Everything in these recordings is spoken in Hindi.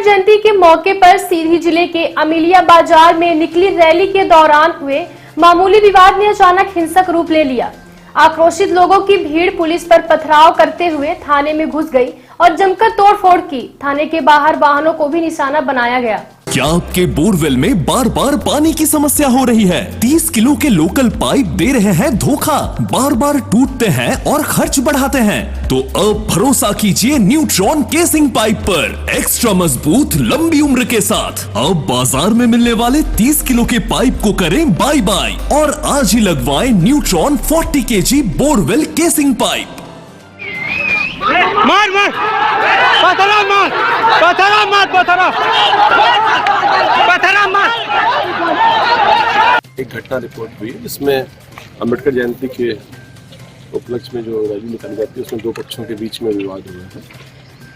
जयंती के मौके पर सीधी जिले के अमिलिया बाजार में निकली रैली के दौरान हुए मामूली विवाद ने अचानक हिंसक रूप ले लिया। आक्रोशित लोगों की भीड़ पुलिस पर पथराव करते हुए थाने में घुस गई और जमकर तोड़फोड़ की। थाने के बाहर वाहनों को भी निशाना बनाया गया। क्या आपके बोरवेल में बार बार पानी की समस्या हो रही है? 30 किलो के लोकल पाइप दे रहे हैं धोखा, बार बार टूटते हैं और खर्च बढ़ाते हैं। तो अब भरोसा कीजिए न्यूट्रॉन केसिंग पाइप पर, एक्स्ट्रा मजबूत लंबी उम्र के साथ। अब बाजार में मिलने वाले 30 किलो के पाइप को करें बाय बाय और आज ही लगवाएं neutron 40 kg borewell casing pipe. मार मार पथरा मार पथरा मार पथरा पथरा मार। एक घटना रिपोर्ट हुई जिसमें अम्बेडकर जयंती के उपलक्ष्य में जो रैली निकाली जाती है उसमें दो पक्षों के बीच में विवाद हुआ है।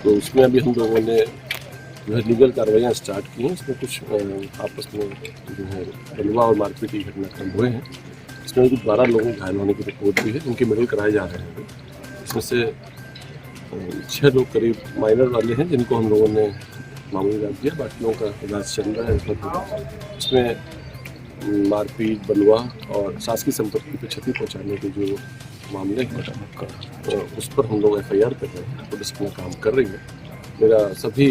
तो उसमें अभी हम लोगों ने जो है लीगल कार्रवाइयाँ स्टार्ट की हैं। इसमें कुछ आपस में जो है बलवा और मारपीट की घटनाक्रम हुए हैं। इसमें कुछ 12 लोगों घायल होने की रिपोर्ट भी है जिनके मेडिकल कराए जा रहे हैं। इसमें से 6 लोग करीब माइनर वाले हैं जिनको हम लोगों ने मामूली इलाज दिया, बाकी लोगों का इलाज चल रहा है। इसमें मारपीट, बलवा और शासकीय संपत्ति को क्षति पहुंचाने के जो मामले हैं उस पर हम लोग FIR कर रहे हैं। पुलिस अपना काम कर रही है। मेरा सभी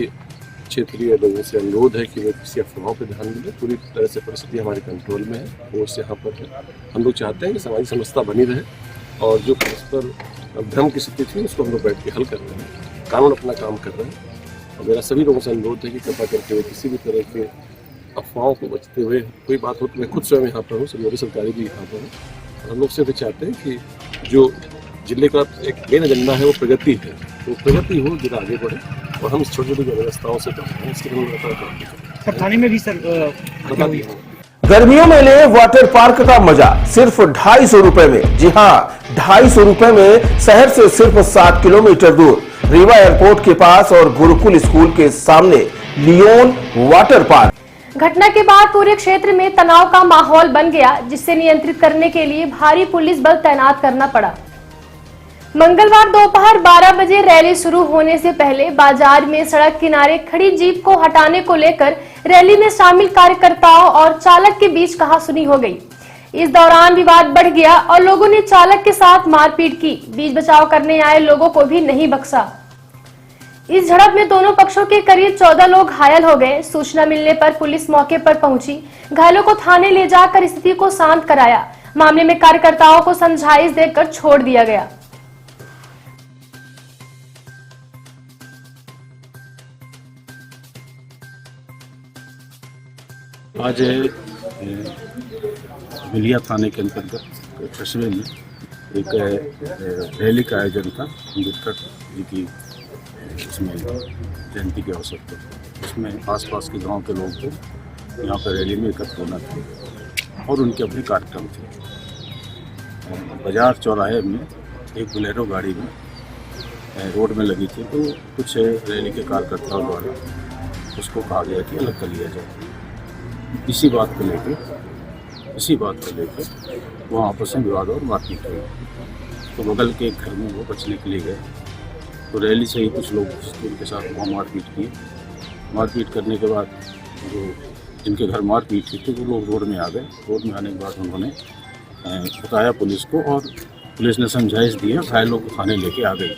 क्षेत्रीय लोगों से अनुरोध है कि वे किसी अफवाहों पर ध्यान दें। पूरी तरह से परिस्थिति हमारे कंट्रोल में है, फोर्स यहाँ पर है। हम लोग चाहते हैं कि सामाजिक समझता बनी रहे और जो परस्पर भ्रम की स्थिति थी उसको हम लोग बैठ के हल कर रहे हैं। कानून अपना काम कर रहे हैं और मेरा सभी लोगों से अनुरोध है कि कृपा करके हुए किसी भी तरह के अफवाहों को बचते हुए कोई बात हो तो मैं खुद स्वयं यहाँ पर हूँ, सभी मेरे सरकारी भी यहाँ पर हूँ। और हम लोग सिर्फ चाहते हैं कि जो जिले का एक मेन एजेंडा है वो प्रगति है, तो प्रगति हो, जिला आगे बढ़े और हम इस छोटी छोटी व्यवस्थाओं से इसके लिए थाने में भी सर बता दिया। गर्मियों में ले वाटर पार्क का मजा सिर्फ 250 रुपए में। जी हाँ, 250 रुपए में शहर से सिर्फ 7 किलोमीटर दूर रीवा एयरपोर्ट के पास और गुरुकुल स्कूल के सामने लियोन वाटर पार्क। घटना के बाद पूरे क्षेत्र में तनाव का माहौल बन गया, जिससे नियंत्रित करने के लिए भारी पुलिस बल तैनात करना पड़ा। मंगलवार दोपहर 12 बजे रैली शुरू होने से पहले बाजार में सड़क किनारे खड़ी जीप को हटाने को लेकर रैली में शामिल कार्यकर्ताओं और चालक के बीच कहासुनी हो गई। इस दौरान विवाद बढ़ गया और लोगों ने चालक के साथ मारपीट की। बीच बचाव करने आए लोगों को भी नहीं बख्शा। इस झड़प में दोनों पक्षों के करीब 14 लोग घायल हो गए। सूचना मिलने पर पुलिस मौके पर पहुंची, घायलों को थाने ले जाकर स्थिति को शांत कराया। मामले में कार्यकर्ताओं को समझाइश देकर छोड़ दिया गया। आज बिलिया थाने के अंतर्गत कस्बे में एक रैली का आयोजन था अम्बेडकर जी की इसमें जयंती के अवसर पर। उसमें आसपास के गांव के लोगों को यहाँ पर रैली में एकत्र होना था और उनके अपने कार्यक्रम थे। बाजार चौराहे में एक बोलेरो गाड़ी में रोड में लगी थी, तो कुछ रैली के कार्यकर्ताओं द्वारा उसको कहा गया कि अलग कर लिया जाए। इसी बात को लेकर वो आपस में विवाद और मारपीट हुई। तो बगल के घर में वो बचने के लिए गए, तो रैली से ही कुछ लोग उनके साथ वहाँ मारपीट किए। मारपीट करने के बाद जो जिनके घर मारपीट हुई थी वो लोग रोड में आ गए। रोड में आने के बाद उन्होंने बताया पुलिस को और पुलिस ने समझाइश दी, घायलों को थाने लेके आ गई।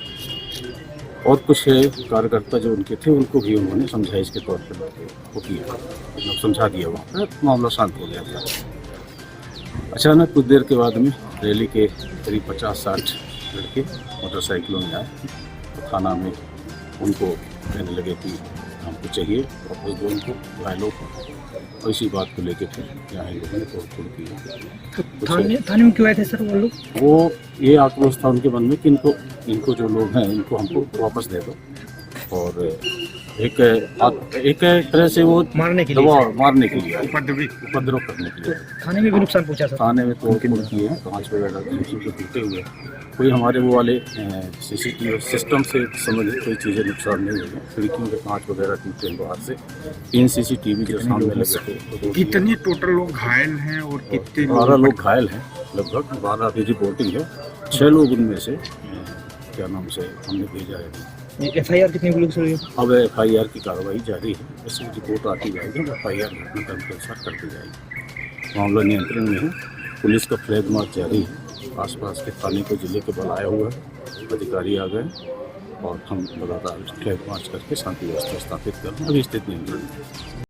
और कुछ कार्यकर्ता जो उनके थे उनको भी उन्होंने समझाइश के तौर पर वो किया, मतलब समझा दिया। वहाँ पर मामला शांत हो गया था। अचानक कुछ देर के बाद में रैली के करीब 50-60 लड़के मोटरसाइकिलों में आए तो थाना में उनको कहने लगे कि हमको चाहिए वापस दो उनको, घायलों को। और इसी बात को लेकर फिर यहाँ लोगों ने तोड़फोड़ की। थाने में क्यों आए थे सर वो लोग? वो ये आक्रोश था उनके मन में कि इनको जो लोग हैं इनको हमको वापस दे दो। और एक तरह से वो मारने के लिए उपद्रव करने के लिए। थाने में भी नुकसान पहुंचा सर? थाने में तोड़ किए हैं, कांच वगैरह टूटे हुए। कोई हमारे वो वाले CCTV सिस्टम से संबंधित कोई चीज़ें नुकसान नहीं हुई है। खिड़कियों के कांच वगैरह टूटे हैं बाहर से। 3 CCTV जो सामने लगे थे। कितने टोटल लोग घायल हैं और कितने? 12 लोग घायल हैं, लगभग 12 अभी रिपोर्टिंग है। 6 लोग उनमें से क्या नाम से हमने भेजा है। FIR कितनी पुलिस हुई है? अब FIR की कार्रवाई जारी है, जैसे रिपोर्ट आती जाएगी FIR घटनाक्रम के अनुसार कर दी जाएगी। मामला नियंत्रण में है, पुलिस का फ्लैग मार्च जारी है, आसपास के थाने को जिले के बुलाया हुआ है, अधिकारी आ गए और हम लगातार फ्लैग मार्च करके शांति व्यवस्था स्थापित कर रहे हैं। अभी स्थिति नियंत्रण में है।